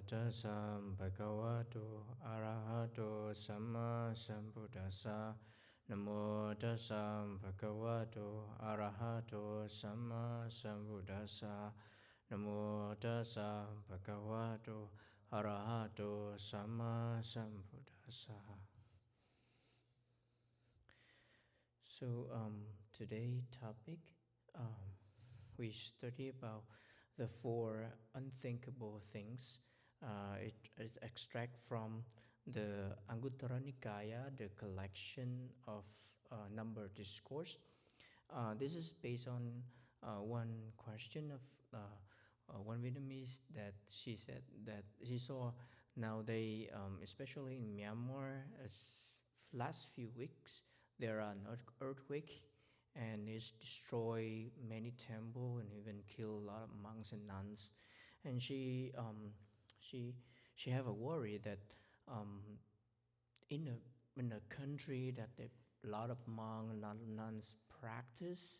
tassa bhagavato arahato samma sambuddhassa. Namo tassa bhagavato arahato samma sambuddhassa. Namo tassa bhagavato arahato samma sambuddhassa. So today's topic, we study about the four unthinkable things. It extract from the Anguttara Nikaya, the collection of number discourse. This is based on one question of one Vietnamese that she said that she saw nowadays, especially in Myanmar, last few weeks, there are an earthquake and it's destroyed many temples and even killed a lot of monks and nuns. And she have a worry that in a country that a lot of monks and nuns practice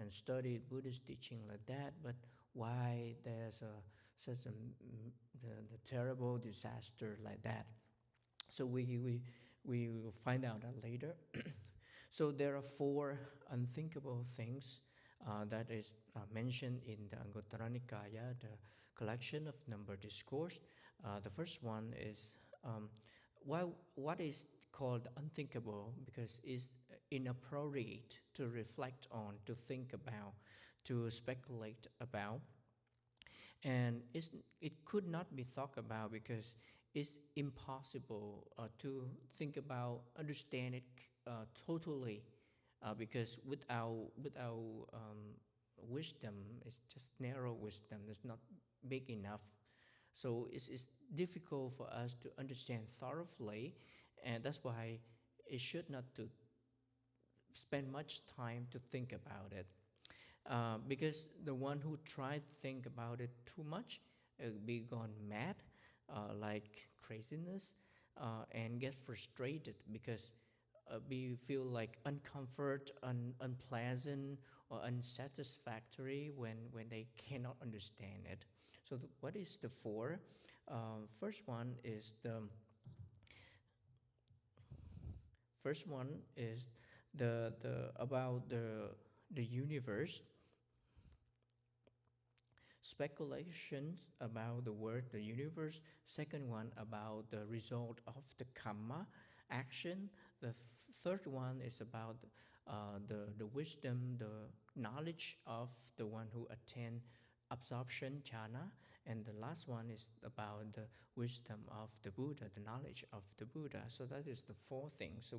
and study Buddhist teaching like that, but why there's such a terrible disaster like that? So we will find out that later. So there are four unthinkable things that is mentioned in the Anguttara Nikaya, the collection of number discourse. The first one is what is called unthinkable because it's inappropriate to reflect on, to think about, to speculate about. And it could not be thought about because it's impossible to think about, understand it totally, because without wisdom, it's just narrow wisdom. It's not big enough. So it's difficult for us to understand thoroughly, and that's why it should not to spend much time to think about it. Because the one who tried to think about it too much be gone mad, like craziness, and get frustrated because we feel like uncomfort, unpleasant, or unsatisfactory when they cannot understand it. So what is the four? First one is the about the universe. Speculations about the word, the universe. Second one about the result of the karma, action. The third one is about the wisdom, the knowledge of the one who attained absorption jhana. And the last one is about the wisdom of the Buddha, the knowledge of the Buddha. So that is the four things. So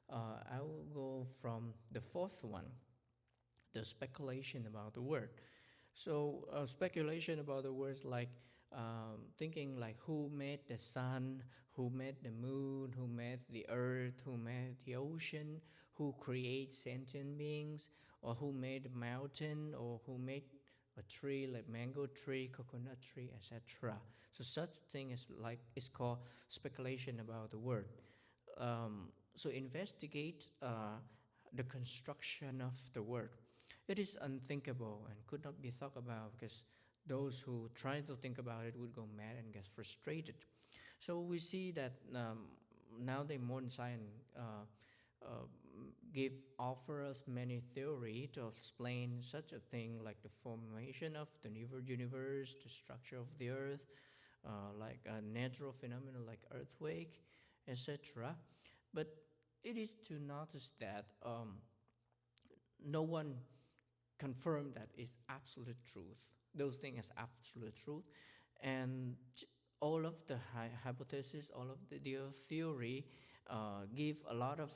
I will go from the fourth one, the speculation about the word. So speculation about the words like thinking like who made the sun, who made the moon, who made the earth, who made the ocean, who creates sentient beings, or who made the mountain, or who made a tree like mango tree, coconut tree, etc. So such thing is called speculation about the word. So investigate the construction of the word. It is unthinkable and could not be thought about because those who try to think about it would go mad and get frustrated. So we see that nowadays modern science offer us many theories to explain such a thing like the formation of the universe, the structure of the earth, like a natural phenomena like earthquake, etc. But it is to notice that no one confirmed that it's absolute truth. Those things are absolute truth. And all of the hypotheses, all of the theory give a lot of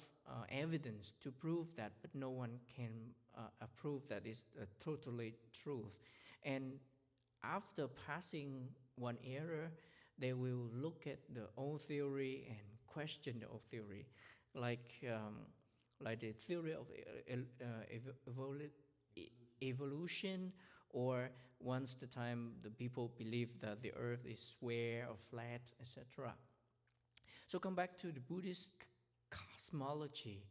evidence to prove that, but no one can prove that it's totally truth. And after passing one error, they will look at the old theory and question the old theory, like the theory of evolution, or once the time the people believe that the earth is square or flat, etc. So come back to the Buddhist cosmology.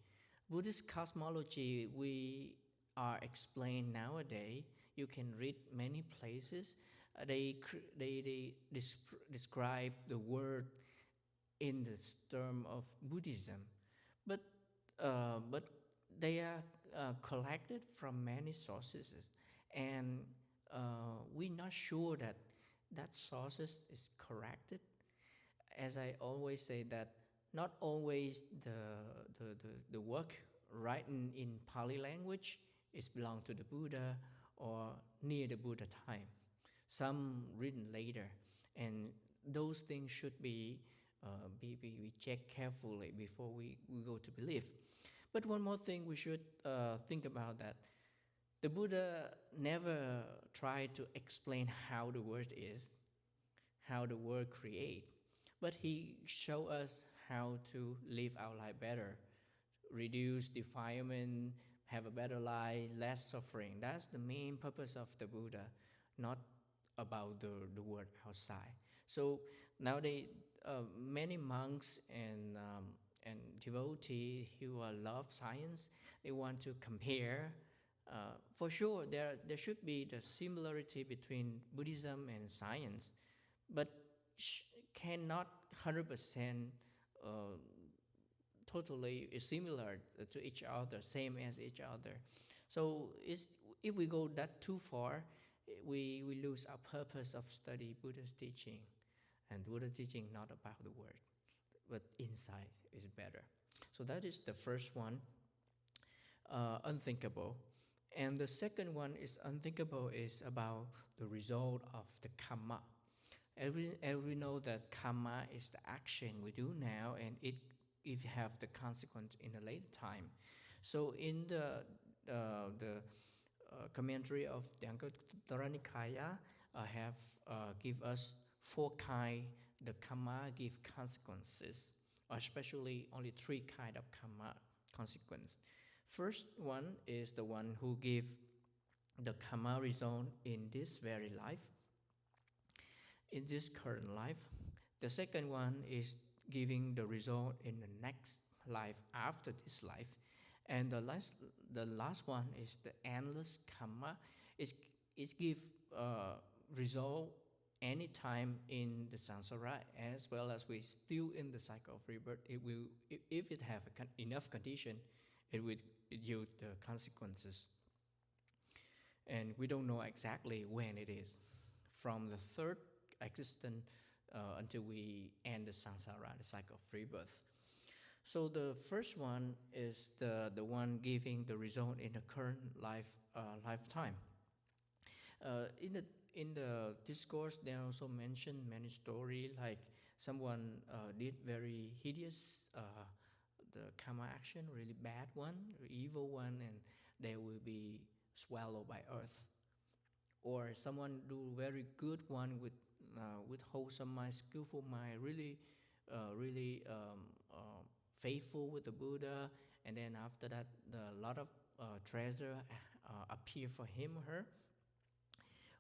Buddhist cosmology, we are explained nowadays. You can read many places. They describe the word in the term of Buddhism, but but they are collected from many sources, and we're not sure that that sources is corrected. As I always say, that not always the work written in Pali language is belong to the Buddha or near the Buddha time. Some written later, and those things should be checked carefully before we go to believe. But one more thing we should think about, that the Buddha never tried to explain how the world is, how the world create, but he showed us how to live our life better, reduce defilement, have a better life, less suffering. That's the main purpose of the Buddha, not about the world outside. So nowadays, many monks and devotees who love science, they want to compare. For sure, there should be the similarity between Buddhism and science, but cannot 100% uh, totally similar to each other, same as each other. So if we go that too far, we lose our purpose of study Buddha's teaching. And Buddha's teaching not about the word, but inside is better. So that is the first one, unthinkable. And the second one is unthinkable, is about the result of the karma. We know that karma is the action we do now, and it have the consequence in a later time. So in the commentary of the Anguttara Nikaya have give us four kind the karma give consequences, especially only three kind of karma consequence. First one is the one who give the karma result in this very life, in this current life. The second one is giving the result in the next life after this life. And the last one is the endless karma. It give result anytime in the samsara, as well as we still in the cycle of rebirth. It will, if it have enough condition, it will yield the consequences. And we don't know exactly when it is, from the third existence until we end the samsara, the cycle of rebirth. So the first one is the one giving the result in the current lifetime. In the discourse, they also mentioned many stories, like someone did very hideous the karma action, really bad one, evil one, and they will be swallowed by earth. Or someone do very good one with wholesome mind, skillful mind, really faithful with the Buddha, and then after that, a lot of treasure appear for him or her.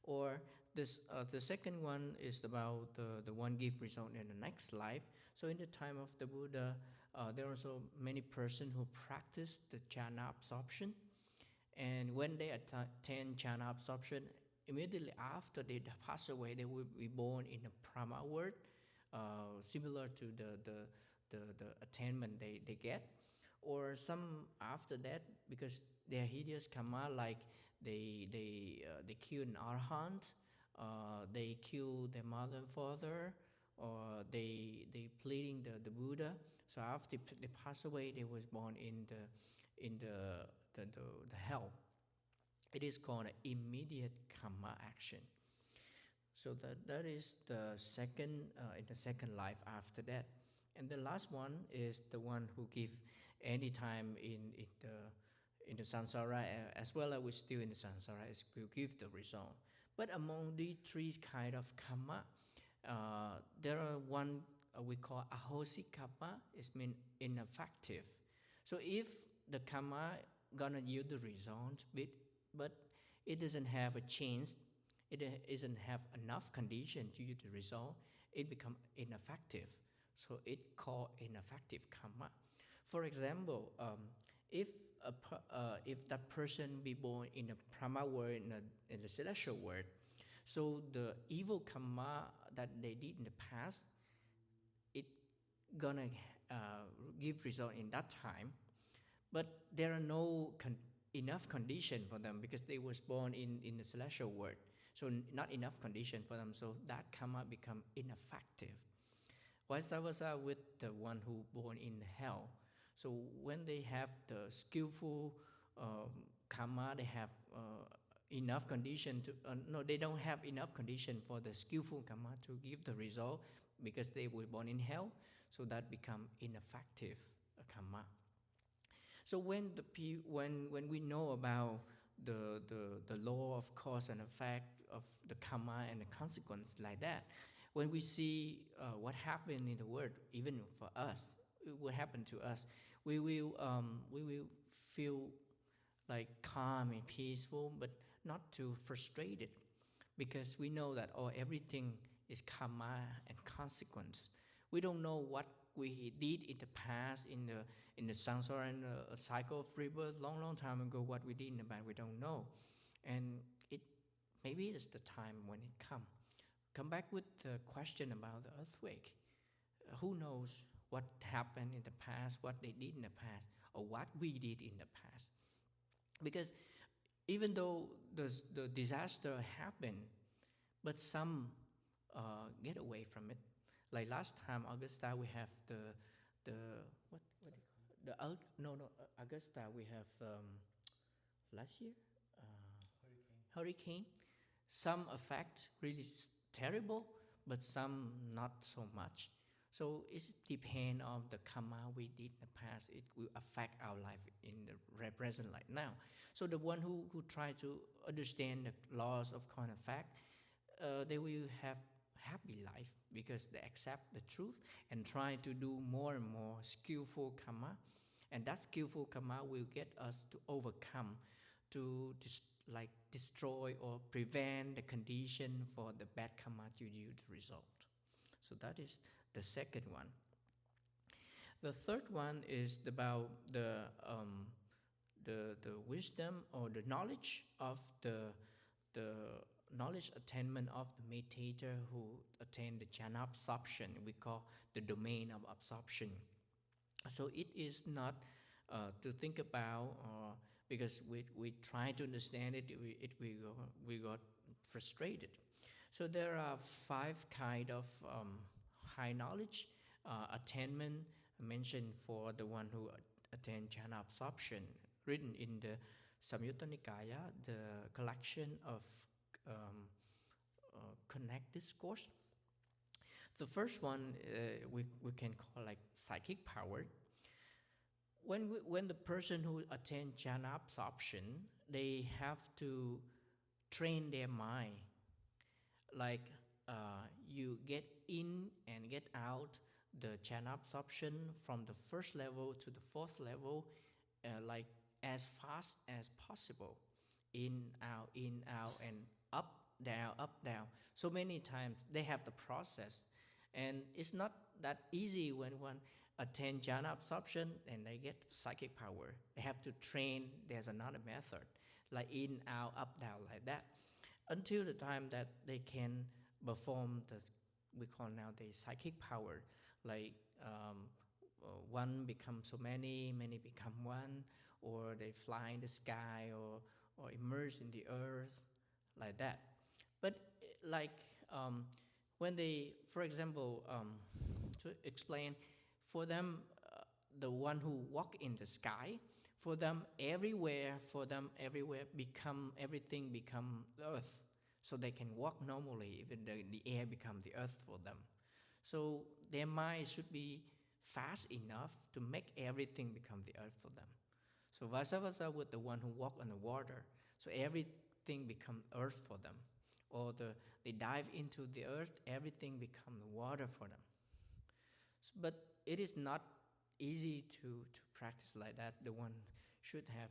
Or the second one is about the one give result in the next life. So in the time of the Buddha, there are also many persons who practice the jhana absorption, and when they attain jhana absorption, immediately after they pass away, they will be born in a Brahma world, similar to the attainment they get. Or some after that, because their hideous karma, like they kill an arhat, they kill their mother and father, or they pleading the Buddha. So after they pass away, they was born in the hell. It is called an immediate karma action. So that is the second in the second life after that. And the last one is the one who give any time in the samsara, as well as we're still in the samsara, it will give the result. But among the three kind of karma, there are one we call ahosi karma. It means ineffective. So if the karma gonna yield the result, but it doesn't have a chance, it doesn't have enough condition to yield the result, it become ineffective. So it called ineffective karma. For example, if that person be born in a Brahma world, in the celestial world, So the evil karma that they did in the past, it gonna give result in that time. But there are no enough condition for them because they was born in the celestial world. So not enough condition for them. So that karma become ineffective. Vice versa with the one who born in hell. So when they have the skillful karma, they have enough condition to no, they don't have enough condition for the skillful karma to give the result because they were born in hell. So that become ineffective karma. So when we know about the law of cause and effect of the karma and the consequence like that, when we see what happened in the world, even for us, what happened to us, we will feel like calm and peaceful, but not too frustrated, because we know that everything is karma and consequence. We don't know what we did in the past, in the samsara and cycle of rebirth, long time ago. What we did in the past, we don't know, and maybe it's the time when it come back with the question about the earthquake. Who knows what happened in the past, what they did in the past, or what we did in the past? Because even though the disaster happened, but some get away from it. Like last time, Augusta, we have the what do you call it? Augusta, we have last year hurricane. Some effect really terrible, but some not so much. So it depends on the karma we did in the past. It will affect our life in the present right now. So the one who try to understand the laws of cause and effect, they will have happy life because they accept the truth and try to do more and more skillful karma, and that skillful karma will get us to overcome, to destroy or prevent the condition for the bad karma to yield result. So that is the second one. The third one is about the wisdom or the knowledge of the knowledge attainment of the meditator who attain the jhana absorption. We call the domain of absorption. So it is not to think about, because we try to understand it, we got frustrated. So there are 5 kind of high knowledge attainment mentioned for the one who attain jhana absorption, written in the Samyutta Nikaya, the collection of Connect discourse. The first one we can call like psychic power. When the person who attains jhana absorption, they have to train their mind. Like you get in and get out the jhana absorption from the first level to the 4th level, like as fast as possible. In, out, and up, down. So many times they have the process, and it's not that easy when one attend jhana absorption and they get psychic power. They have to train. There's another method, like in, out, up, down, like that, until the time that they can perform we call now the psychic power, like one becomes so many become one, or they fly in the sky, or immerse in the earth, like that. But like when they, for example, to explain, for them, the one who walk in the sky, for them everywhere everything become earth, so they can walk normally, even the air become the earth for them. So their mind should be fast enough to make everything become the earth for them. So vice versa with the one who walk on the water. So everything become earth for them. Or they dive into the earth, everything become water for them. But it is not easy to practice like that. The one should have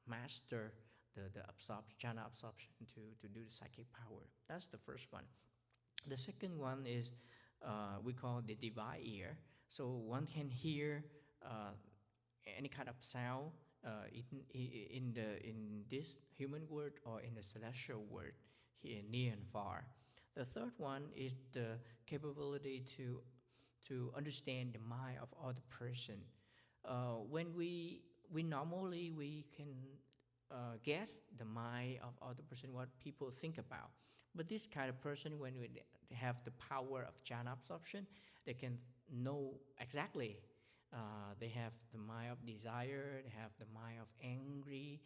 master the jhana absorption to do the psychic power. That's the first one. The second one is we call the divine ear. So one can hear any kind of sound in this human world or in the celestial world. here, near and far. The third one is the capability to understand the mind of other person. When we normally we can guess the mind of other person, what people think about. But this kind of person, when we have the power of jhana absorption, they can know exactly. They have the mind of desire, they have the mind of angry,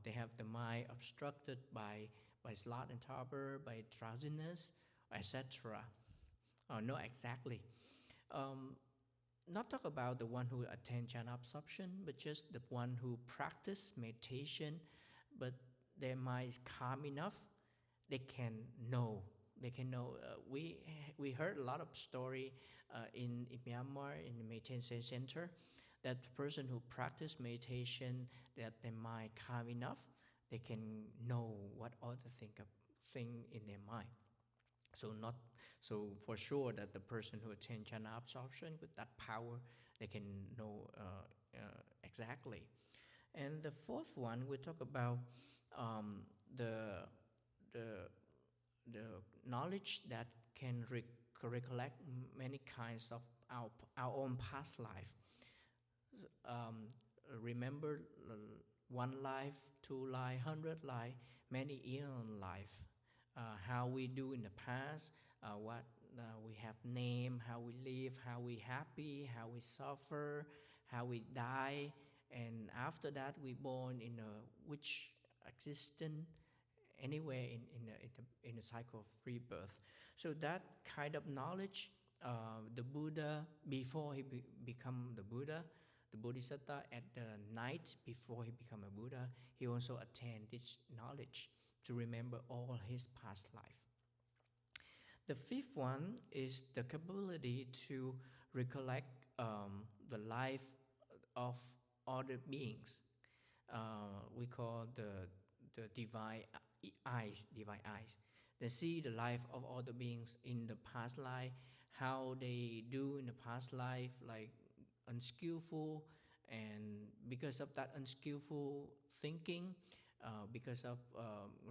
they have the mind obstructed by sloth and torpor, by drowsiness, etc. No, exactly. Um, Not talk about the one who attend jhana absorption, but just the one who practice meditation, but their mind is calm enough, they can know. They can know. We heard a lot of story in Myanmar in the meditation center, that the person who practice meditation, that their mind calm enough, they can know what other thing in their mind. So for sure that the person who attend jhana absorption with that power, they can know exactly. And the fourth one, we talk about um, the the the knowledge that can recollect many kinds of our own past life. Um, Remember one life, two life, 100 life, many eon life. How we do in the past, what we have name, how we live, how we happy, how we suffer, how we die, and after that we born in a which existence anywhere in the cycle of rebirth. So that kind of knowledge, the Buddha, before he become the Buddha, the Bodhisattva at the night before he become a Buddha, he also attained this knowledge to remember all his past life. The fifth one is the capability to recollect the life of other beings. We call the divine eyes. They see the life of other beings in the past life, how they do in the past life, like unskillful, and because of that unskillful thinking, because of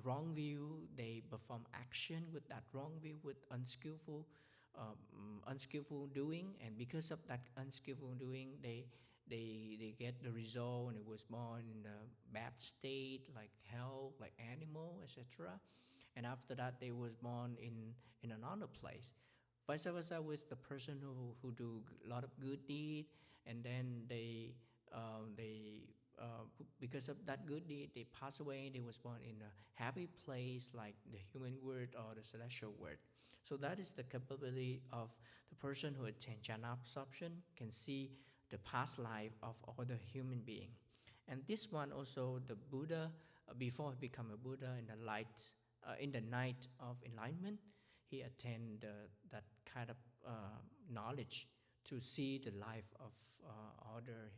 wrong view, they perform action with that wrong view, with unskillful doing, and because of that unskillful doing, they get the result, and it was born in a bad state, like hell, like animal, etc. And after that, they was born in another place. Vice versa with the person who do a lot of good deed, and then because of that good deed, they pass away. They was born in a happy place, like the human world or the celestial world. So that is the capability of the person who attend jhana absorption, can see the past life of other human being. And this one also, the Buddha, before he become a Buddha, in the night of enlightenment, he attained that kind of knowledge to see the life of other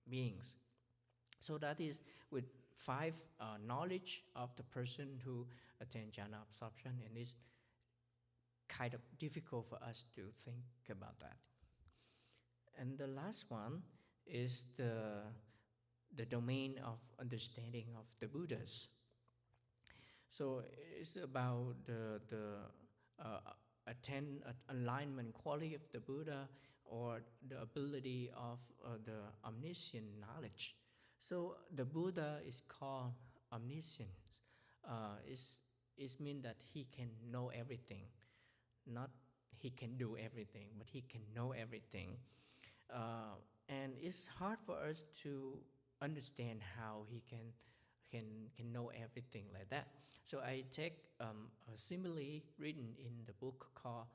beings. So that is with five knowledge of the person who attend jhana absorption, and it's kind of difficult for us to think about that. And the last one is the domain of understanding of the Buddhas. So it's about the alignment quality of the Buddha, or the ability of the omniscient knowledge. So the Buddha is called omniscient. It means that he can know everything. Not he can do everything, but he can know everything. And it's hard for us to understand how he can know everything like that. So I take a simile written in the book called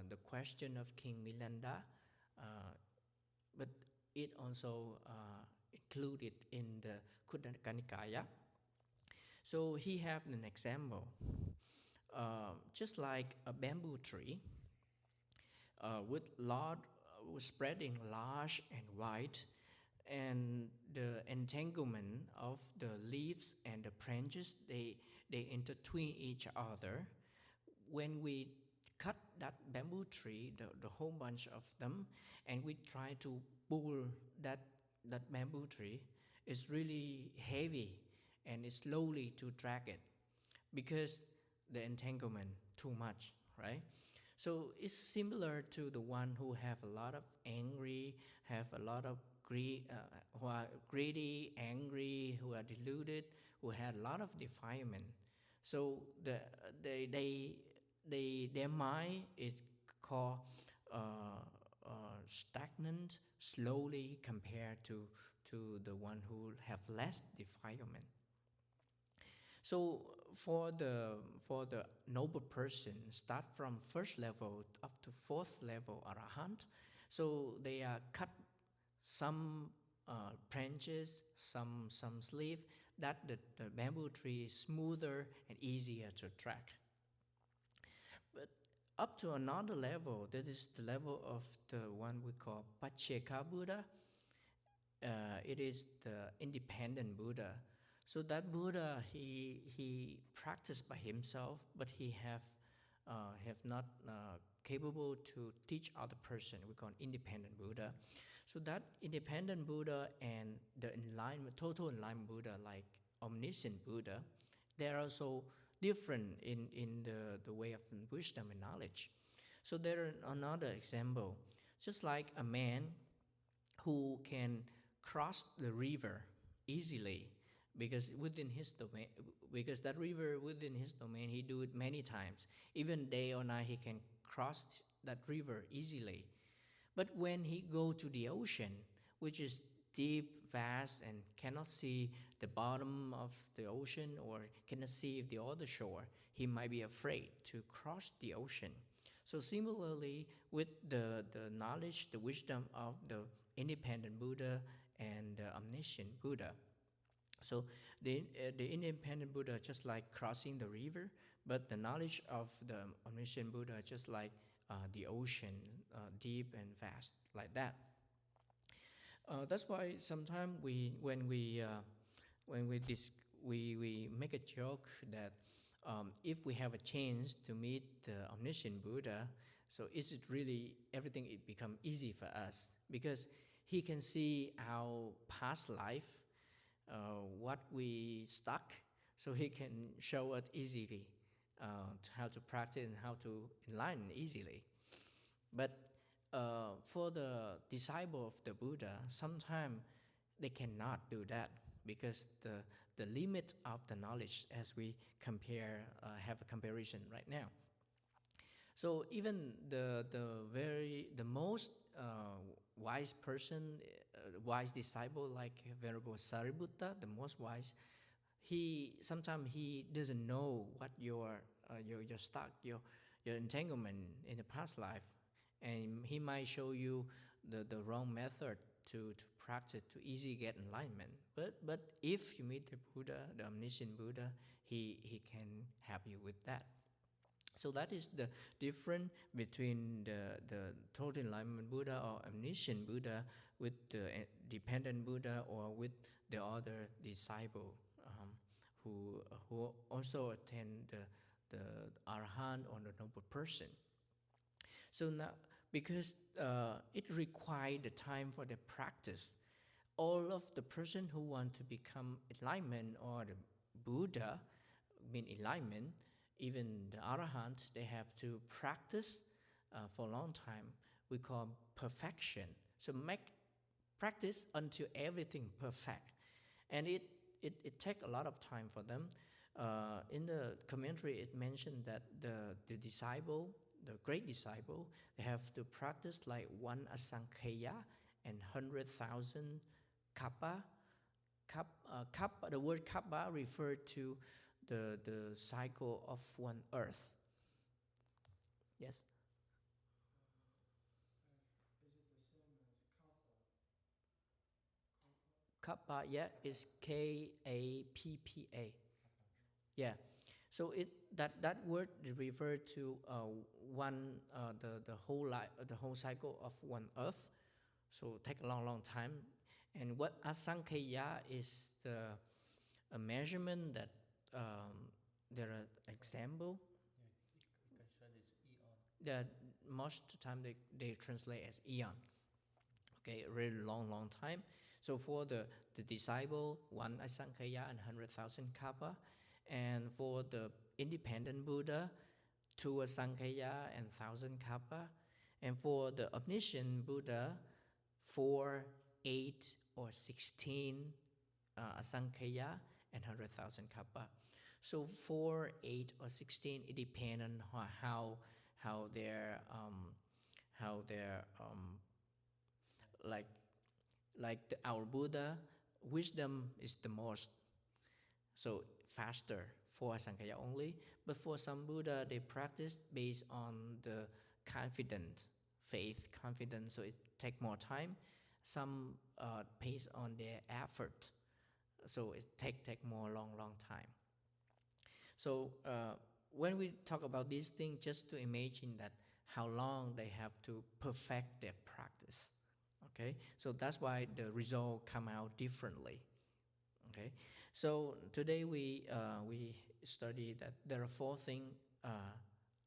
The Question of King Milanda, but it also included in the Khuddaka Nikaya. So he have an example, just like a bamboo tree with spreading large and wide, and the entanglement of the leaves and the branches, they intertwine each other. When we cut that bamboo tree, the whole bunch of them, and we try to pull that bamboo tree, it's really heavy and it's slowly to drag it. because the entanglement too much, right? So it's similar to the one who have a lot of angry, have a lot of who are greedy, angry, who are deluded, who had a lot of defilement. So their mind is called stagnant, slowly compared to the one who have less defilement. So for the noble person, start from first level up to fourth level arahant. So they are cut some branches, some leaf, that the bamboo tree is smoother and easier to track. But up to another level, that is the level of the one we call Pacceka Buddha. It is the independent Buddha. So that Buddha, he practiced by himself, but he have not capable to teach other person. We call independent Buddha. So that independent Buddha and the enlightenment, total enlightenment Buddha, like omniscient Buddha, they are also different in the way of wisdom and knowledge. So there is another example, just like a man who can cross the river easily because within his domain, because that river within his domain, he do it many times. Even day or night, he can cross that river easily. But when he go to the ocean, which is deep, vast, and cannot see the bottom of the ocean or cannot see the other shore, he might be afraid to cross the ocean. So similarly, with the knowledge, the wisdom of the independent Buddha and the omniscient Buddha. So the independent Buddha just like crossing the river, but the knowledge of the omniscient Buddha just like the ocean, deep and vast, like that. That's why sometimes when we make a joke that if we have a chance to meet the omniscient Buddha, so is it really everything it become easy for us because he can see our past life, what we stuck, so he can show us easily how to practice and how to enlighten easily. But for the disciple of the Buddha, sometimes they cannot do that because the limit of the knowledge, as we have a comparison right now. So even the most wise person, wise disciple like Venerable Sariputta, the most wise, he sometimes he doesn't know what your stuck, your entanglement in the past life, and he might show you the wrong method to practice to easily get enlightenment. But if you meet the Buddha, the omniscient Buddha, he can help you with that. So that is the difference between the total enlightenment Buddha or omniscient Buddha with the dependent Buddha or with the other disciple who also attend the Arahant or the noble person. So now, because it requires the time for the practice, all of the person who want to become enlightenment or the Buddha, mean enlightenment, even the Arahant, they have to practice for a long time. We call perfection. So practice until everything perfect. And it takes a lot of time for them. In the commentary, it mentioned that the disciple, the great disciple, they have to practice like 1 asankheya and 100,000 kappa. Kappa, the word kappa referred to the cycle of one earth. Yes? Is it the same as Kappa, yeah, is Kappa. Yeah. So that word referred to the whole cycle of one earth. So take a long time. And what asankheya is a measurement that there are example. That most of the time they translate as eon. Okay, a really long time. So for the disciple, 1 asankheya and 100,000 kappa. And for the independent Buddha, 2 Asankhya and 1,000 Kappa. And for the omniscient Buddha, 4, 8, or 16 Asankhya and 100,000 Kappa. So 4, 8, or 16, it depends on how their our Buddha, wisdom is the most, so faster, 4 Sankhya only. But for some Buddha, they practice based on the faith confidence, so it take more time. Some based on their effort, so it take more long time. So when we talk about these things, just to imagine that how long they have to perfect their practice. Okay, so that's why the result come out differently. Okay, so today we study that there are 4 things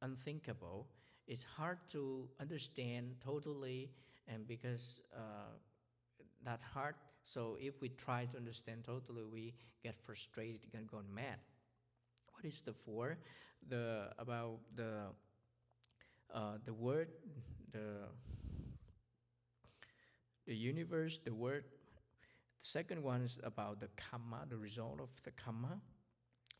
unthinkable. It's hard to understand totally, and because that hard, so if we try to understand totally, we get frustrated and go mad. What is the 4? About the word, the universe, the word. The second one is about the karma, the result of the karma.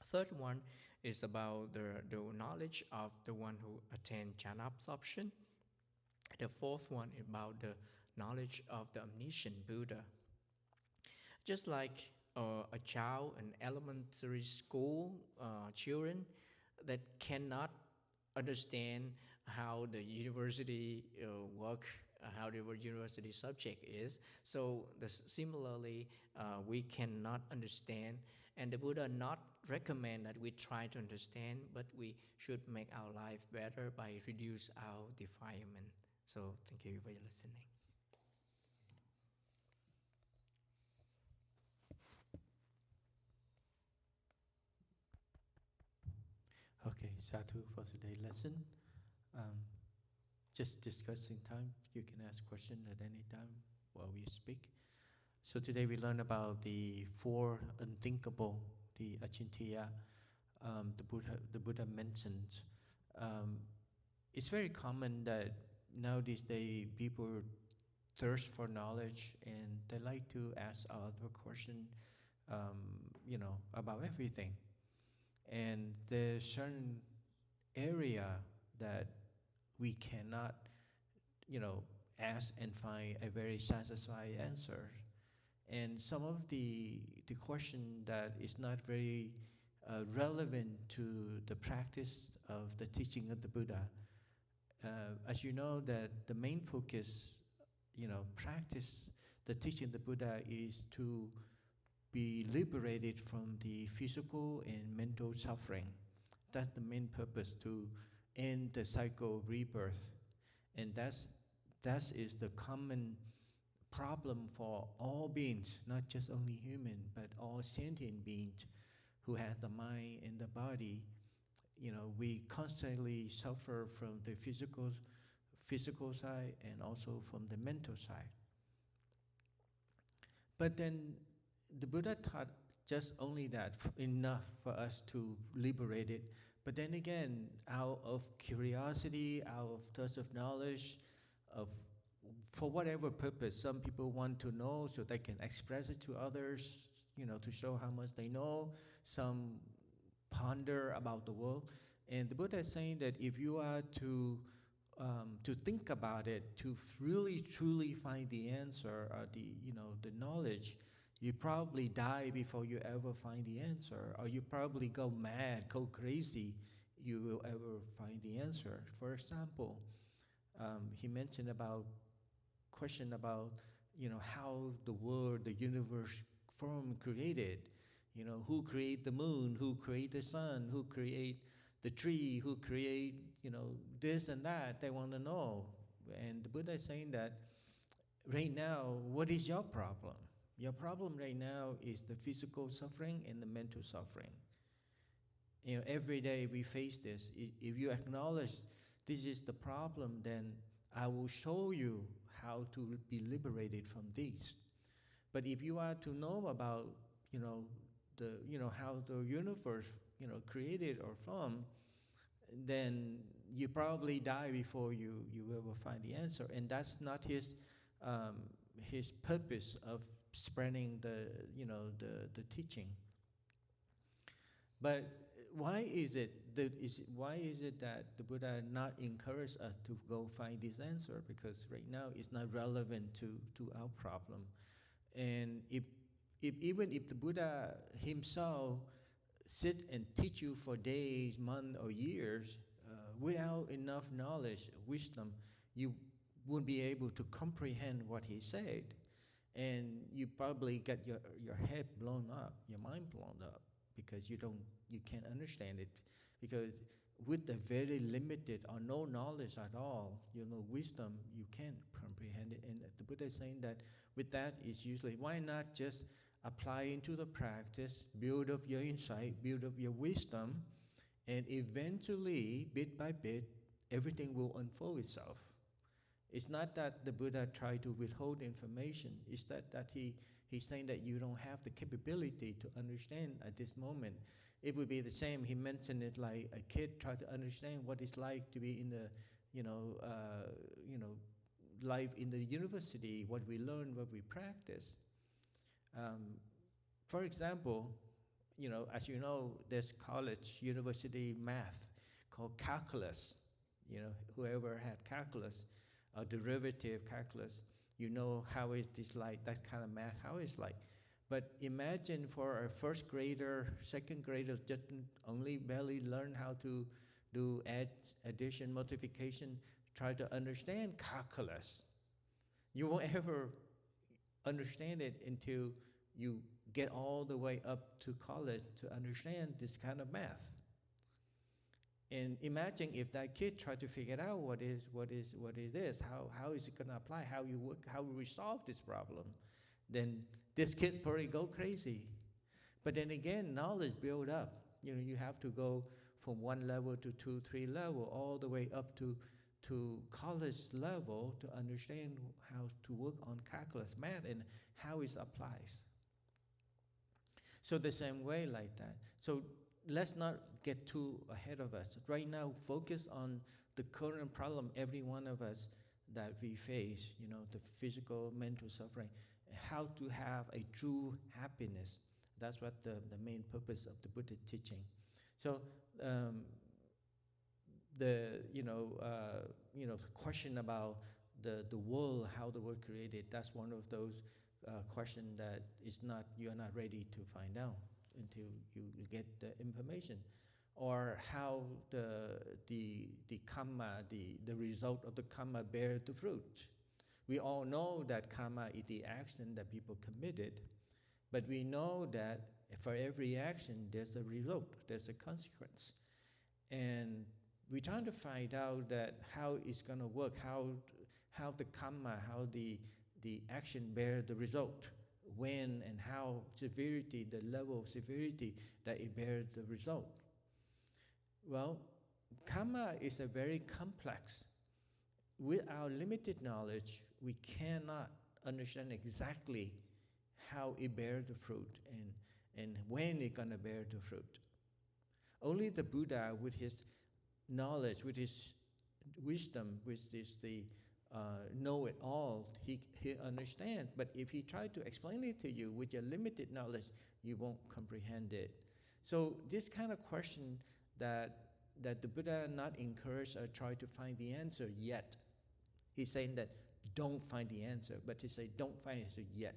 Third one is about the knowledge of the one who attained jhana absorption. The fourth one is about the knowledge of the omniscient Buddha. Just like a child, an elementary school children that cannot understand how the university work, how the university subject is. So similarly, we cannot understand, and the Buddha not recommend that we try to understand, but we should make our life better by reduce our defilement. So thank you for your listening. Okay, Sadhu for today's lesson. Just discussing time. You can ask question at any time while we speak. So today we learn about the 4 unthinkable, the achintya, the Buddha mentioned. It's very common that nowadays people thirst for knowledge and they like to ask other question, about everything. And there's certain area that we cannot, ask and find a very satisfying answer. And some of the question that is not very relevant to the practice of the teaching of the Buddha. As you know, that the main focus, practice the teaching of the Buddha is to be liberated from the physical and mental suffering. That's the main purpose, to end the cycle of rebirth. And that is the common problem for all beings, not just only human, but all sentient beings who have the mind and the body. We constantly suffer from the physical side and also from the mental side. But then the Buddha taught just only that, enough for us to liberate it. But then again, out of curiosity, out of thirst of knowledge, for whatever purpose, some people want to know so they can express it to others, to show how much they know. Some ponder about the world. And the Buddha is saying that if you are to think about it, to really truly find the answer or the knowledge, you probably die before you ever find the answer, or you probably go mad, go crazy, you will ever find the answer. For example, he mentioned about question about how the world, the universe formed, created. Who create the moon, who create the sun, who create the tree, who create this and that. They want to know. And the Buddha is saying that right now, what is your problem? Your problem right now is the physical suffering and the mental suffering. Every day we face this. If you acknowledge this is the problem, then I will show you how to be liberated from these. But if you are to know about, how the universe created or from, then you probably die before you will find the answer. And that's not his purpose of spreading the teaching. But why is it that the Buddha not encourage us to go find this answer? Because right now it's not relevant to our problem. And even if the Buddha himself sit and teach you for days, months, or years, without enough knowledge, wisdom, you won't be able to comprehend what he said. And you probably get your head blown up, your mind blown up, because you can't understand it. Because with the very limited or no knowledge at all, wisdom, you can't comprehend it. And the Buddha is saying that with that is usually, why not just apply into the practice, build up your insight, build up your wisdom, and eventually, bit by bit, everything will unfold itself. It's not that the Buddha tried to withhold information. It's that he's saying that you don't have the capability to understand at this moment. It would be the same. He mentioned it like a kid tried to understand what it's like to be in the, life in the university, what we learn, what we practice. For example, as you know, there's college, university math called calculus. Whoever had calculus, or derivative calculus, how is this like, that kind of math, how it's like. But imagine for a first grader, second grader, just only barely learn how to do addition, multiplication, try to understand calculus. You won't ever understand it until you get all the way up to college to understand this kind of math. And imagine if that kid tried to figure out what it is, how is it going to apply, how we resolve this problem, then this kid probably go crazy. But then again, knowledge build up. You have to go from one level to 2, 3 level, all the way up to college level to understand how to work on calculus math and how it applies. So the same way like that. So let's not get too ahead of us. Right now, focus on the current problem every one of us that we face, the physical, mental suffering, how to have a true happiness. That's what the main purpose of the Buddha teaching. So the question about the world, how the world created, that's one of those questions that you're not ready to find out until you get the information. Or how the karma, the result of the karma bear the fruit. We all know that karma is the action that people committed, but we know that for every action there's a result, there's a consequence. And we're trying to find out that how it's going to work, how the karma, how the action bear the result, when and how severity, the level of severity that it bears the result. Well, karma is a very complex. With our limited knowledge, we cannot understand exactly how it bears the fruit and when it's going to bear the fruit. Only the Buddha, with his knowledge, with his wisdom, which is the know-it-all, he understands. But if he tries to explain it to you with your limited knowledge, you won't comprehend it. So this kind of question that the Buddha not encourage or try to find the answer yet. He's saying that don't find the answer, but he say don't find the answer yet.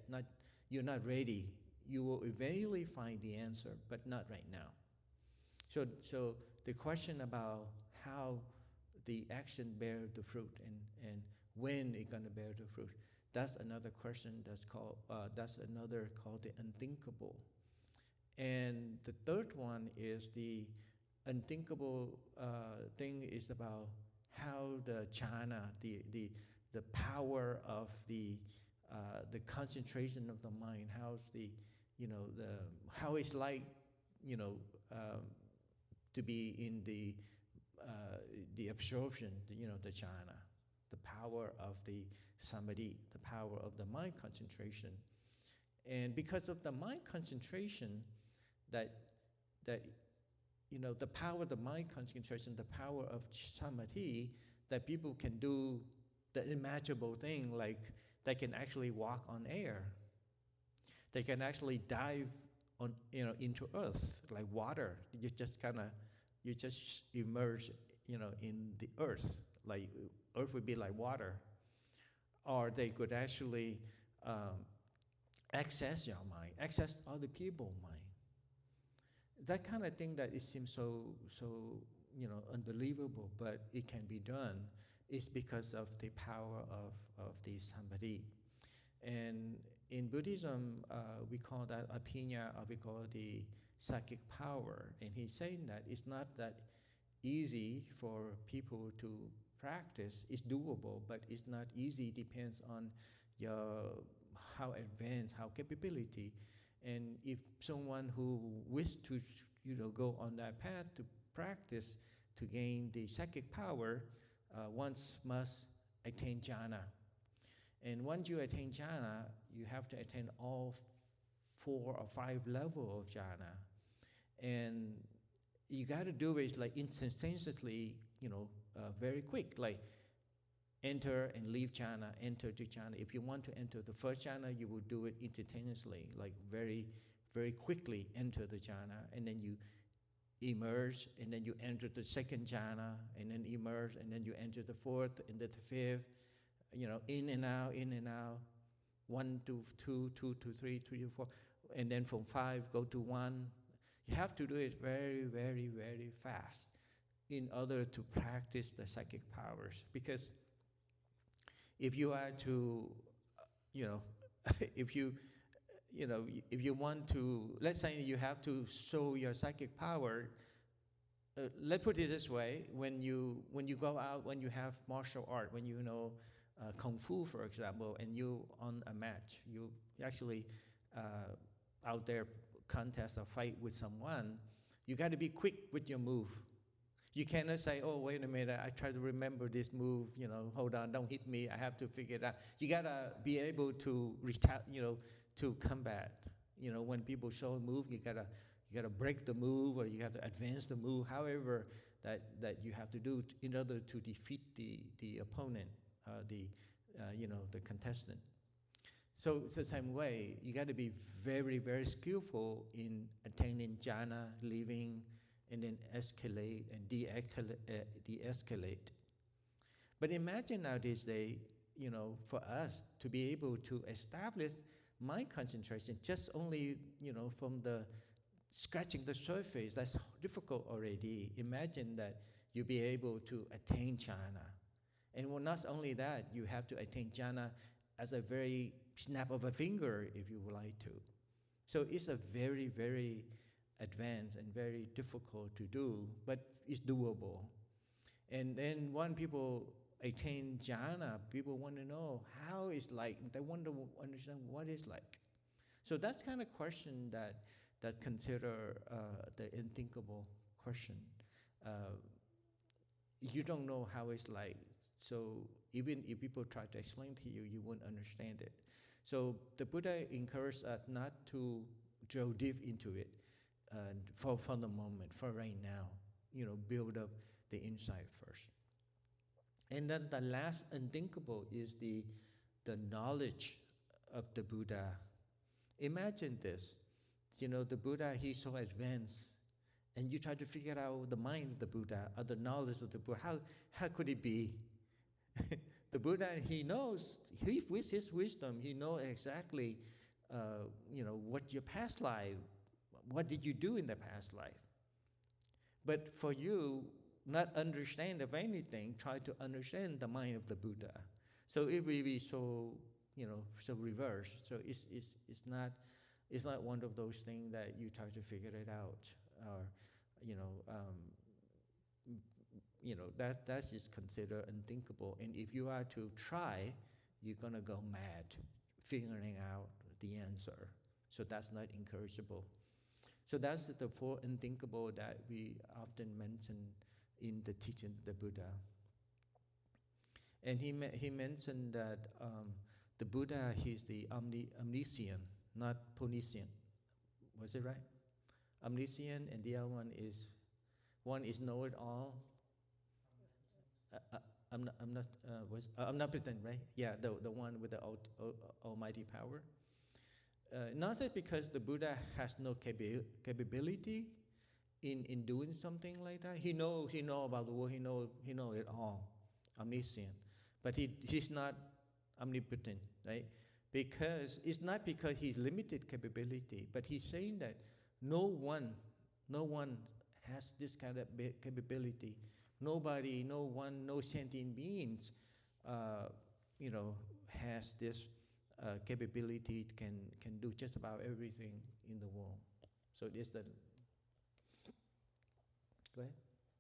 You're not ready. You will eventually find the answer, but not right now. So the question about how the action bear the fruit and when it's gonna bear the fruit, that's another question called the unthinkable. And the third one is the unthinkable thing is about how the jhana, the power of the concentration of the mind, how it's like to be in the absorption, the jhana, the power of the samadhi, the power of the mind concentration. And because of the mind concentration, that the power of the mind concentration, the power of samadhi, that people can do the unimaginable thing, like they can actually walk on air. They can actually dive on, into earth, like water. You just immerse, in the earth. Like earth would be like water. Or they could actually access your mind, access other people's mind. That kind of thing that it seems so unbelievable, but it can be done, is because of the power of the samadhi. And in Buddhism, we call that apinya, or we call the psychic power. And he's saying that it's not that easy for people to practice. It's doable, but it's not easy. Depends on your how advanced, how capability. And if someone who wishes to, go on that path to practice to gain the psychic power, once must attain jhana. And once you attain jhana, you have to attain all 4 or 5 levels of jhana. And you got to do it like instantaneously, very quick, like enter and leave jhana, enter to jhana. If you want to enter the first jhana, you will do it instantaneously, like very, very quickly enter the jhana, and then you emerge, and then you enter the second jhana, and then emerge, and then you enter the fourth and the fifth, in and out, 1 to 2, 2 to 3, 3 to 4, and then from 5 go to 1. You have to do it very, very, very fast in order to practice the psychic powers. Because if you are to, if you want to, let's say you have to show your psychic power. Let's put it this way: when you go out, when you have martial art, when you know kung fu, for example, and you on a match, you actually out there contest or fight with someone, you got to be quick with your move. You cannot say, oh, wait a minute, I try to remember this move, hold on, don't hit me, I have to figure it out. You got to be able to to combat. When people show a move, you got to break the move, or you got to advance the move, however that you have to do in order to defeat the opponent, the contestant. So it's the same way. You got to be very, very skillful in attaining jhana, living, and then escalate and de-escalate. But imagine now this day, for us to be able to establish mind concentration just only, from the scratching the surface, that's difficult already. Imagine that you be able to attain jhana. And well, not only that, you have to attain jhana as a very snap of a finger, if you would like to. So it's a very, very advanced and very difficult to do, but it's doable. And then when people attain jhana, people want to know how it's like. They want to understand what it's like. So that's kind of question that consider the unthinkable question. You don't know how it's like. So even if people try to explain to you, you won't understand it. So the Buddha encouraged us not to go deep into it for the moment, for right now. Build up the insight first. And then the last unthinkable is the knowledge of the Buddha. Imagine this. The Buddha, he's so advanced, and you try to figure out the mind of the Buddha, or the knowledge of the Buddha. How could it be? The Buddha, he knows, with his wisdom, he knows exactly, what your past life, what did you do in the past life? But for you, not understand of anything, try to understand the mind of the Buddha. So it will be so, so reversed. So it's not one of those things that you try to figure it out, or, that is considered unthinkable. And if you are to try, you're gonna go mad figuring out the answer. So that's not encourageable. So that's the 4 unthinkable that we often mention in the teaching of the Buddha. And he mentioned that the Buddha, he's the omniscient, not omniscient. Was it right? Omniscient, and the other one is One is know-it-all. I'm not. Omnipotent, right? Yeah, the one with the almighty power. Not that because the Buddha has no capability in doing something like that. He know about the world. He know it all, omniscient. But he's not omnipotent, right? Because it's not because he's limited capability, but he's saying that no one has this kind of capability. Nobody, no one, no sentient beings, has this capability, can do just about everything in the world. So this the. Go ahead.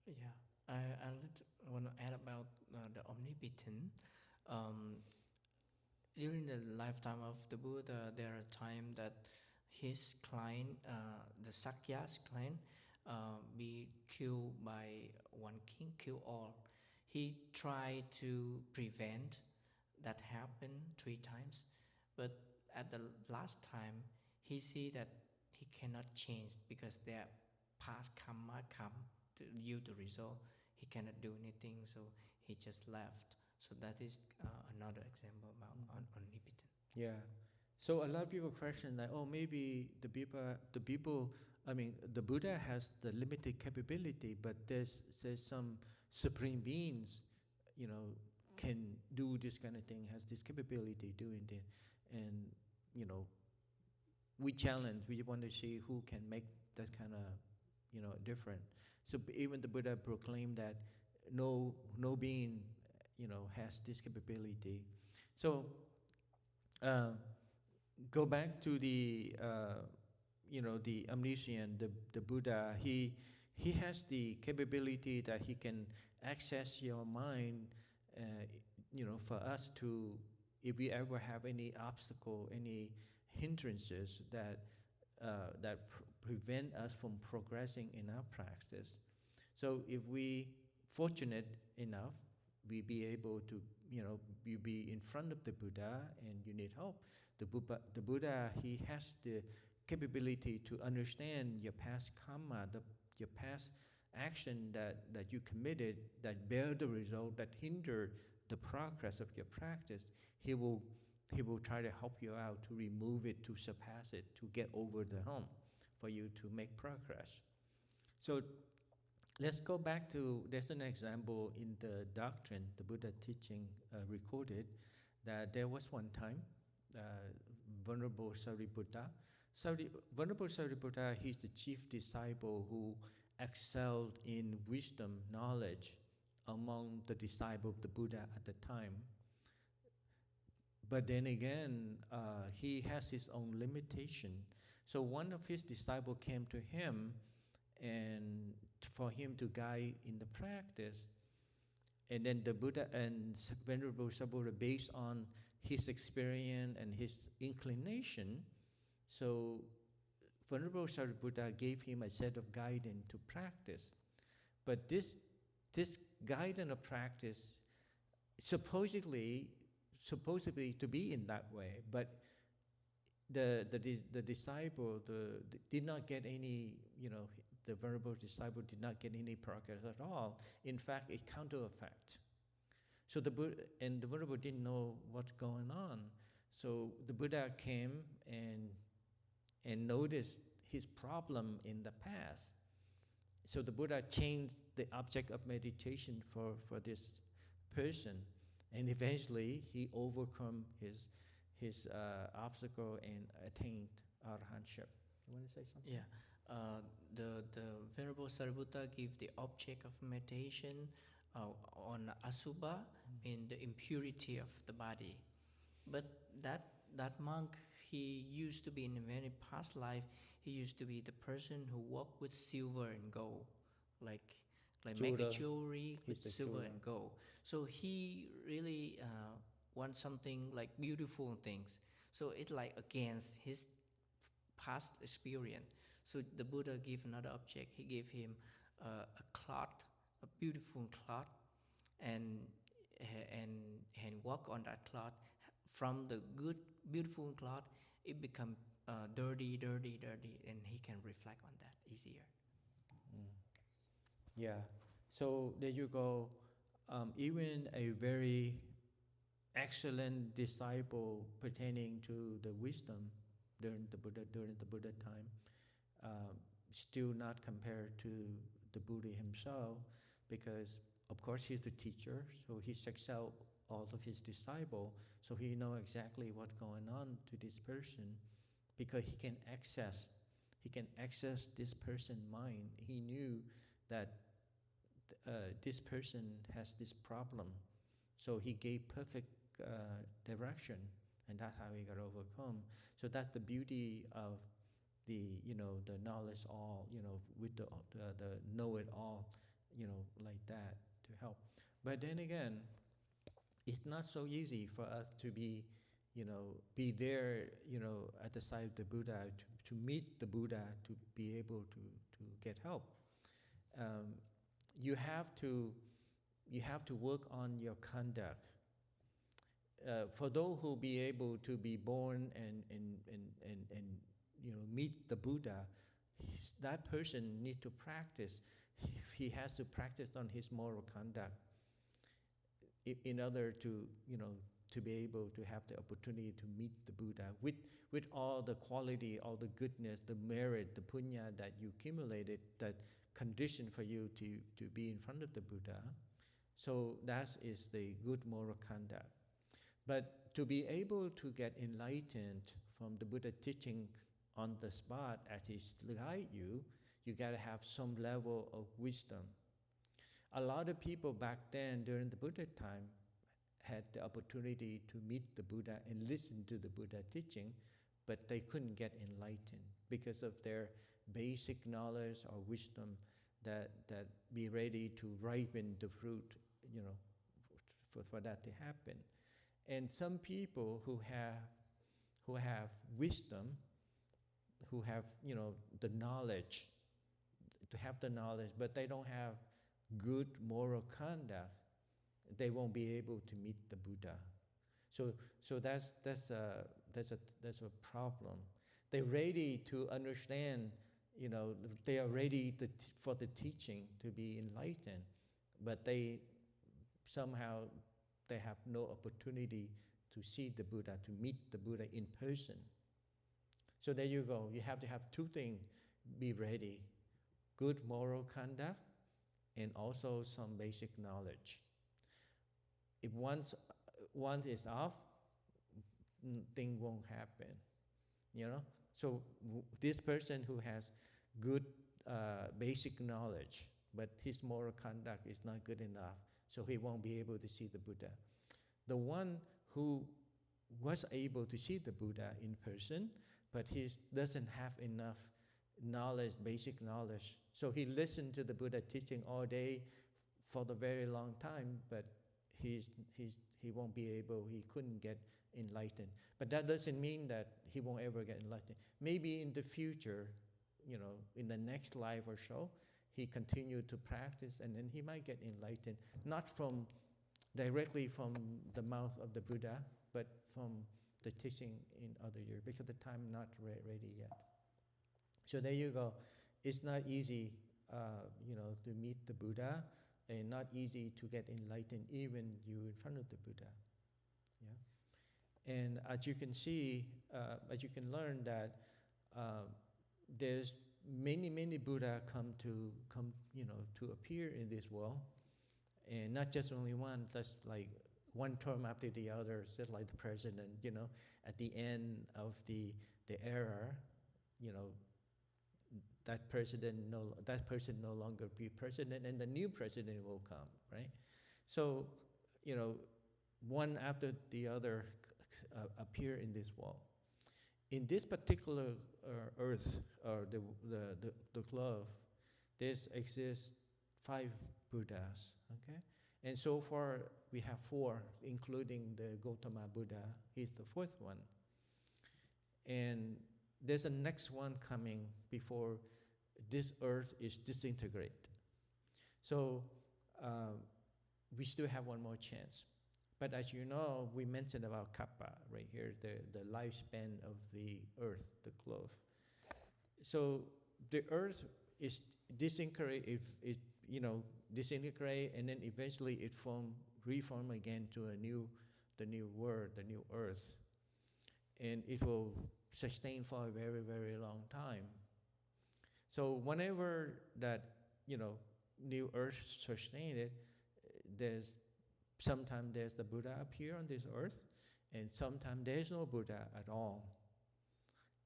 Yeah, I want to add about the omnipotent. Um, During the lifetime of the Buddha, there are times that his client, the Sakya's client, be killed by one king, kill all. He tried to prevent that happen 3 times, but at the last time, he see that he cannot change because their past karma come to you to resolve. He cannot do anything, so he just left. So that is another example about omnipotent. Yeah. So a lot of people question that, oh, maybe the Buddha has the limited capability, but there's some supreme beings, can do this kind of thing, has this capability doing it, and we challenge. We want to see who can make that kind of different. So even the Buddha proclaimed that no being has this capability. So go back to the the omniscient, the Buddha. He has the capability that he can access your mind. For us to, if we ever have any obstacle, any hindrances that prevent us from progressing in our practice. So if we fortunate enough, we be able to, you be in front of the Buddha and you need help. The Buddha, he has the capability to understand your past karma, your past action that you committed that bear the result, that hinder the progress of your practice. He will try to help you out to remove it, to surpass it, to get over the hump for you to make progress. So let's go back to, there's an example in the doctrine, the Buddha teaching recorded, that there was one time, Venerable Sariputta. Venerable Sariputta, he's the chief disciple who excelled in wisdom, knowledge among the disciples of the Buddha at the time. But then again, he has his own limitation. So one of his disciples came to him and for him to guide in the practice. And then the Buddha and Venerable Sariputta, based on his experience and his inclination, so Venerable Sariputta gave him a set of guidance to practice. But this guidance of practice supposedly to be in that way, but the disciple did not get any, the Venerable disciple did not get any progress at all. In fact, it counter effect. So the Venerable didn't know what's going on. So the Buddha came and noticed his problem in the past. So the Buddha changed the object of meditation for this person, and eventually he overcome his obstacle and attained arahantship. You want to say something? Yeah, the Venerable Sariputta gave the object of meditation on asubha, in the impurity of the body. But that monk, he used to be in a very past life, he used to be the person who walked with silver and gold, like make a jewelry with silver and gold. So he really wants something like beautiful things. So it's like against his past experience. So the Buddha gave another object. He gave him a cloth, a beautiful cloth, and walk on that cloth. From the good, beautiful cloth, it become dirty, and he can reflect on that easier. Yeah. So there you go. Even a very excellent disciple pertaining to the wisdom during the Buddha time, still not compared to the Buddha himself, because of course he's the teacher, so he excelled all of his disciple, so he know exactly what's going on to this person, because he can access this person's mind. He knew that this person has this problem, so he gave perfect direction, and that's how he got overcome. So that's the beauty of the the knowledge all, with the know it all, like that, to help. But then again, it's not so easy for us to be there, at the side of the Buddha, to meet the Buddha, to be able to get help. Um, you have to work on your conduct. For those who be able to be born and meet the Buddha, that person need to practice. He has to practice on his moral conduct in order to be able to have the opportunity to meet the Buddha with all the quality, all the goodness, the merit, the punya that you accumulated, that condition for you to be in front of the Buddha. So that is the good moral conduct. But to be able to get enlightened from the Buddha teaching on the spot as he guide you, you got to have some level of wisdom. A lot of people back then during the Buddha time had the opportunity to meet the Buddha and listen to the Buddha teaching, but they couldn't get enlightened because of their basic knowledge or wisdom that be ready to ripen the fruit, for that to happen. And some people who have wisdom, who have the knowledge, to have the knowledge, but they don't have good moral conduct, they won't be able to meet the Buddha. So that's a problem. They're ready to understand, they are ready for the teaching to be enlightened, but they somehow they have no opportunity to see the Buddha, to meet the Buddha in person. So there you go. You have to have two things be ready: good moral conduct and also some basic knowledge. If once is off, thing won't happen, So this person who has good basic knowledge, but his moral conduct is not good enough, so he won't be able to see the Buddha. The one who was able to see the Buddha in person, but he doesn't have enough knowledge, basic knowledge, so he listened to the Buddha teaching all day for the very long time, but he won't be able, he couldn't get enlightened. But that doesn't mean that he won't ever get enlightened. Maybe in the future, in the next life or so, he continued to practice and then he might get enlightened, not directly from the mouth of the Buddha, but from the teaching in other years, because the time not ready yet. So there you go. It's not easy, to meet the Buddha, and not easy to get enlightened, even you in front of the Buddha. Yeah. And as you can see, as you can learn that there's many Buddha come to appear in this world, and not just only one. That's like one term after the other, just like the president. At the end of the era, that person no longer be president, and the new president will come, right? So, one after the other appear in this world. In this particular earth, or the globe, there exists 5 Buddhas, okay? And so far, we have 4, including the Gautama Buddha. He's the 4th one. And there's a next one coming before this earth is disintegrated. So we still have one more chance. But as you know, we mentioned about kappa right here, the lifespan of the earth, the globe. So the earth is disintegrated disintegrate, and then eventually it reform again to the new world, the new earth, and it will sustain for a very, very long time. So whenever that new earth sustain it, sometimes there's the Buddha appear on this earth, and sometimes there's no Buddha at all.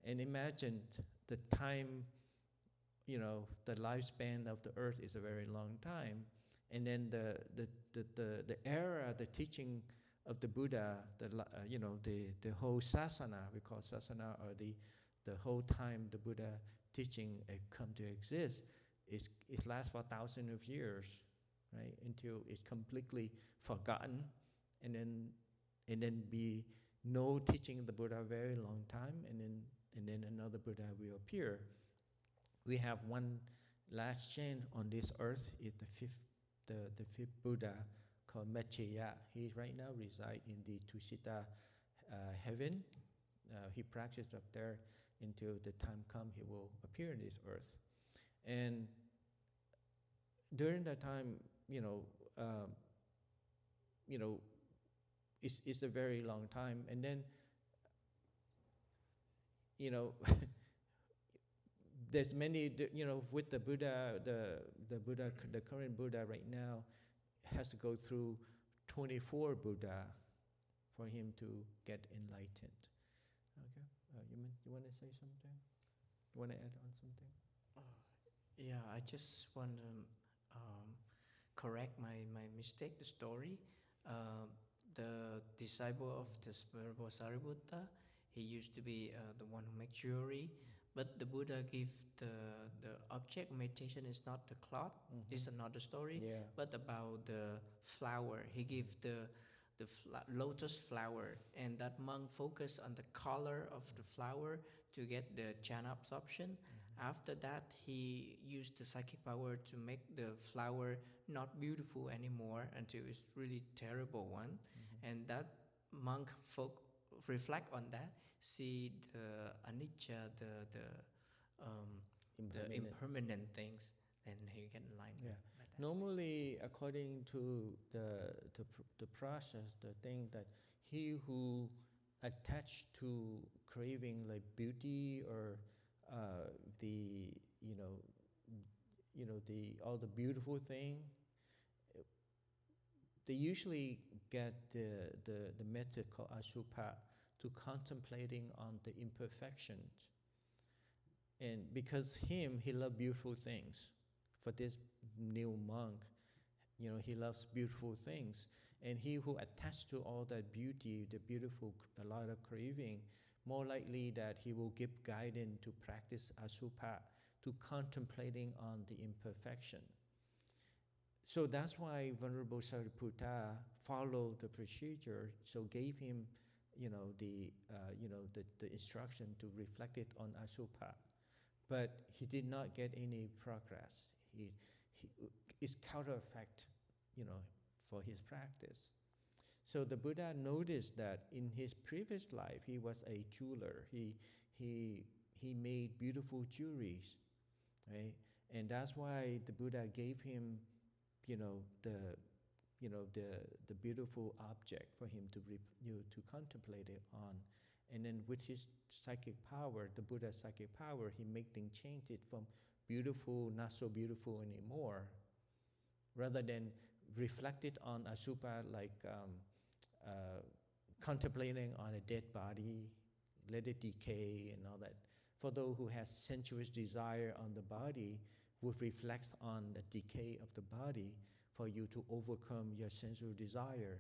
And imagine the time, the lifespan of the earth is a very long time, and then the era, the teaching of the Buddha, the whole sasana, we call sasana, or the whole time the Buddha teaching come to exist, it lasts for thousands of years, right? Until it's completely forgotten, and then be no teaching of the Buddha a very long time, and then another Buddha will appear. We have one last chain on this earth, is the fifth Buddha called Maitreya. He right now resides in the Tusita heaven. He practiced up there until the time comes he will appear in this earth. And during that time, it's a very long time. And then, there's many, with the Buddha, the current Buddha right now has to go through 24 Buddha for him to get enlightened. Okay, you want to say something? You want to add on something? Yeah, I just want to correct my mistake, the story. The disciple of this Venerable Sariputta, he used to be the one who makes jewelry, but the Buddha gave the object meditation is not the cloth, it's another story, but about the flower. He gave the lotus flower, and that monk focused on the color of the flower to get the jhana absorption. After that, he used the psychic power to make the flower not beautiful anymore until it's really terrible one. And that monk reflect on that, see the anicca, the impermanent things, and he can enlighten. Yeah. Normally, according to the process, the thing that he who attached to craving like beauty or the all the beautiful thing, they usually get the method called asubha, to contemplating on the imperfections. And because he loved beautiful things. For this new monk, he loves beautiful things. And he who attached to all that beauty, the beautiful, a lot of craving, more likely that he will give guidance to practice asubha, to contemplating on the imperfection. So that's why Venerable Sariputta followed the procedure, so gave him, the instruction to reflect it on asubha. But he did not get any progress. It's counter effect, for his practice. So the Buddha noticed that in his previous life, he was a jeweler. He made beautiful jewelries, right? And that's why the Buddha gave him, the beautiful object for him to contemplate it on. And then with his psychic power, the Buddha's psychic power, he make things change it from beautiful, not so beautiful anymore, rather than reflect it on asubha, like contemplating on a dead body, let it decay and all that. For those who has sensuous desire on the body, would reflect on the decay of the body for you to overcome your sensual desire,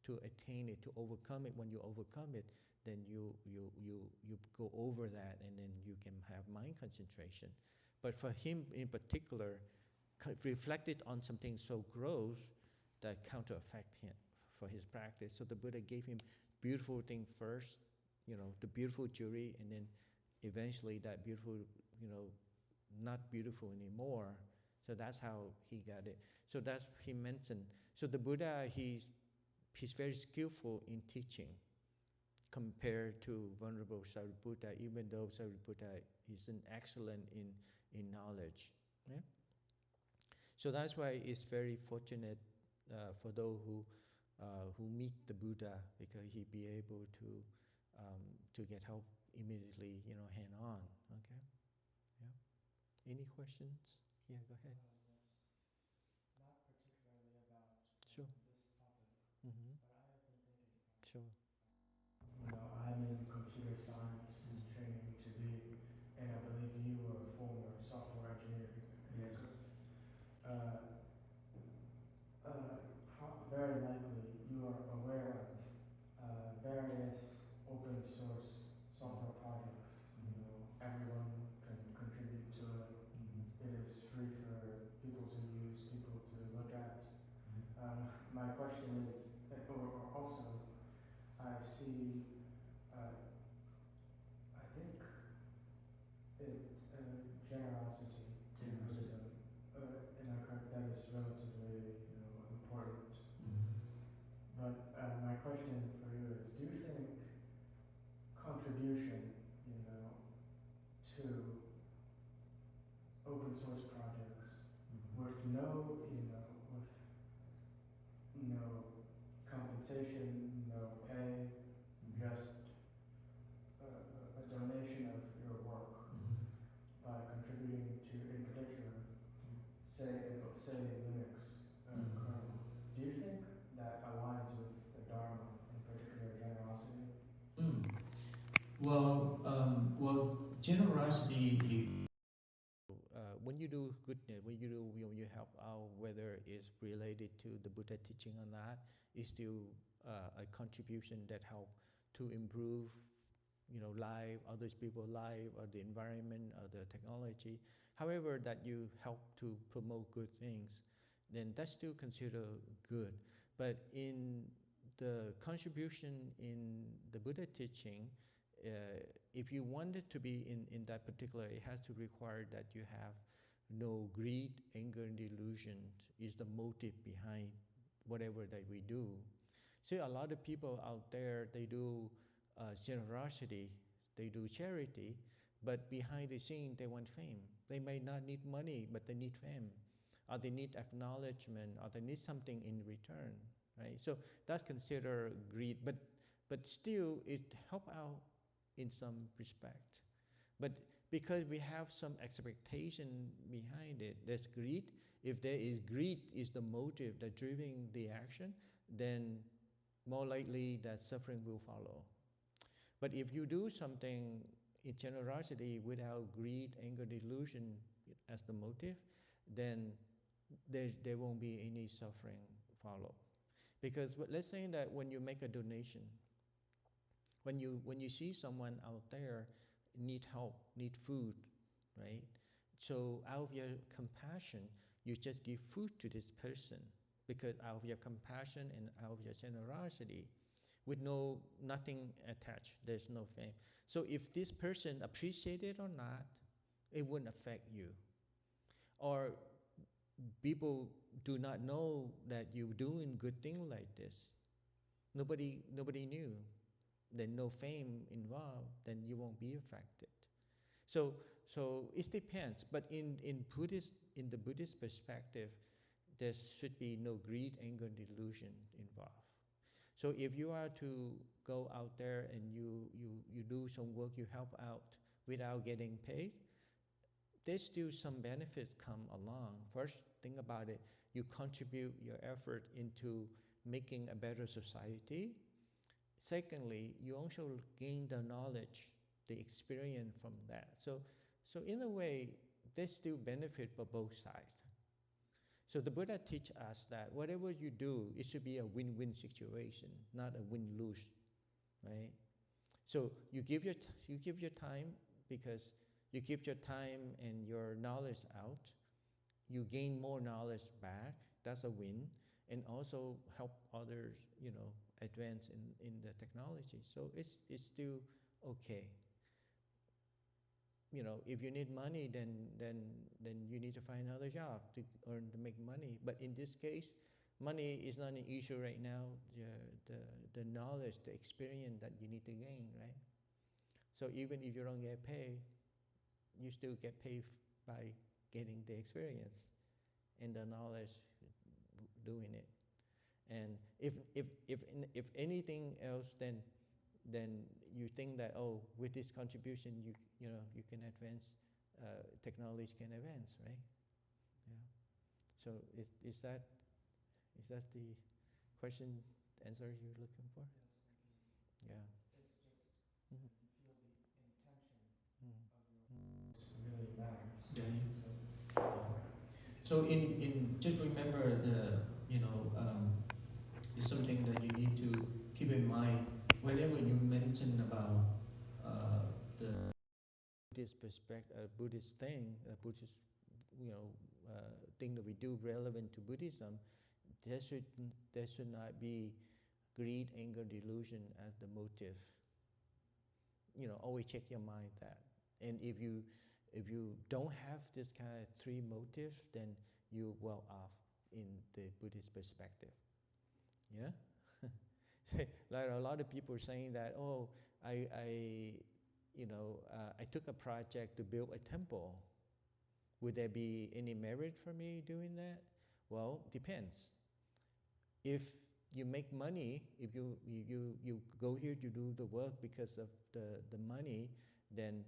to attain it, to overcome it. When you overcome it, then you go over that, and then you can have mind concentration. But for him in particular, reflected on something so gross that counter affect him for his practice. So the Buddha gave him beautiful thing first, the beautiful jewelry, and then eventually that beautiful, not beautiful anymore. So that's how he got it. So that's he mentioned. So the Buddha, he's very skillful in teaching compared to Venerable Sariputta, even though Sariputta is an excellent in knowledge. Yeah? So that's why it's very fortunate for those who meet the Buddha, because he be able to get help immediately, hand on. Okay. Yeah. Any questions? Yeah, go ahead. Yes. Not particularly about Sure. this topic, Mm-hmm. but I have been thinking about Sure. I'm in computer science and training to be, and I believe you are a former software engineer. Yes. Very likely you are aware of various open source software projects. Everyone can contribute to it. It is free for people to use, people to look at. My question is, or also, I see, I think generosity in Buddhism, and that is relatively, important. But my question for you is, do you think contribution, to open source projects with no compensation, no pay, just a donation of your work by contributing to, in particular, say Linux kernel. Do you think that aligns with the Dharma, in particular generosity? Well, generosity. When you do goodness, when you help out, whether it's related to the Buddha teaching or not, is still a contribution that help to improve, life, others people's life, or the environment, or the technology. However, that you help to promote good things, then that's still considered good. But in the contribution in the Buddha teaching, if you want it to be in that particular, it has to require that you have no greed, anger, and delusion is the motive behind whatever that we do. See, a lot of people out there, they do generosity, they do charity, but behind the scene, they want fame. They may not need money, but they need fame, or they need acknowledgement, or they need something in return, right? So that's considered greed, but still it help out in some respect. But because we have some expectation behind it, there's greed. If there is greed is the motive that driving the action, then more likely that suffering will follow. But if you do something in generosity without greed, anger, delusion as the motive, then there won't be any suffering follow. Because let's say that when you make a donation, when you see someone out there need help, need food, right? So out of your compassion, you just give food to this person, because out of your compassion and out of your generosity, with nothing attached, there's no fame. So if this person appreciates it or not, it wouldn't affect you. Or people do not know that you're doing good thing like this. Nobody knew. Then no fame involved, then you won't be affected. So it depends. But in the Buddhist perspective, there should be no greed, anger, and delusion involved. So if you are to go out there and you do some work, you help out without getting paid, there's still some benefits come along. First, think about it. You contribute your effort into making a better society. Secondly, you also gain the knowledge, the experience from that. So in a way, there's still benefit for both sides. So the Buddha teaches us that whatever you do, it should be a win-win situation, not a win-lose, right? So you give your time, because you give your time and your knowledge out. You gain more knowledge back. That's a win, and also help others, advance in the technology. So it's still okay. If you need money, then you need to find another job to make money. But in this case, money is not an issue right now. The knowledge, the experience that you need to gain, right? So even if you don't get paid, you still get paid by getting the experience. and the knowledge doing it. And if anything else, then you think that, oh, with this contribution, you can advance, technology can advance, right? Yeah. So is that the question answer you're looking for? Yes, thank you. Yeah. It's just you feel the intention Mm. of your really matters. Yeah. So in just remember it's something that you need to keep in mind whenever you mention about the Buddhist perspective, Buddhist thing, Buddhist thing that we do relevant to Buddhism. There should not be greed, anger, delusion as the motive. Always check your mind that. And if you don't have this kind of three motives, then you're well off in the Buddhist perspective. Yeah? Like a lot of people saying that, oh, I took a project to build a temple. Would there be any merit for me doing that? Well, depends. If you make money, if you go here to do the work because of the money, then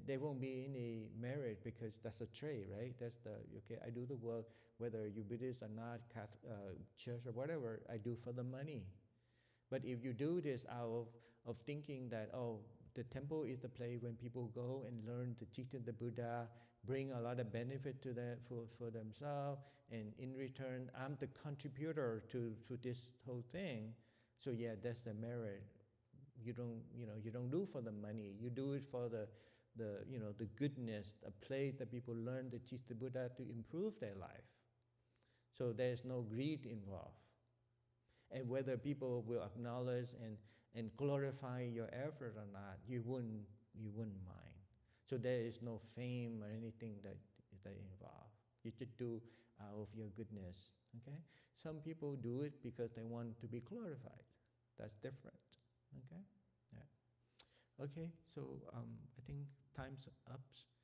there won't be any merit, because that's a trade, right? That's okay, I do the work, whether you Buddhist or not, church or whatever, I do for the money. But if you do this out of thinking that, oh, the temple is the place when people go and learn the teaching of the Buddha, bring a lot of benefit to them for themselves, and in return, I'm the contributor to this whole thing. So yeah, that's the merit. You don't do for the money. You do it for the goodness, a place that people learn to teach the Buddha to improve their life. So there's no greed involved. And whether people will acknowledge and glorify your effort or not, you wouldn't mind. So there is no fame or anything that involved. You just do out of your goodness. Okay? Some people do it because they want to be glorified. That's different. Okay? Yeah. Okay. So I think time's up.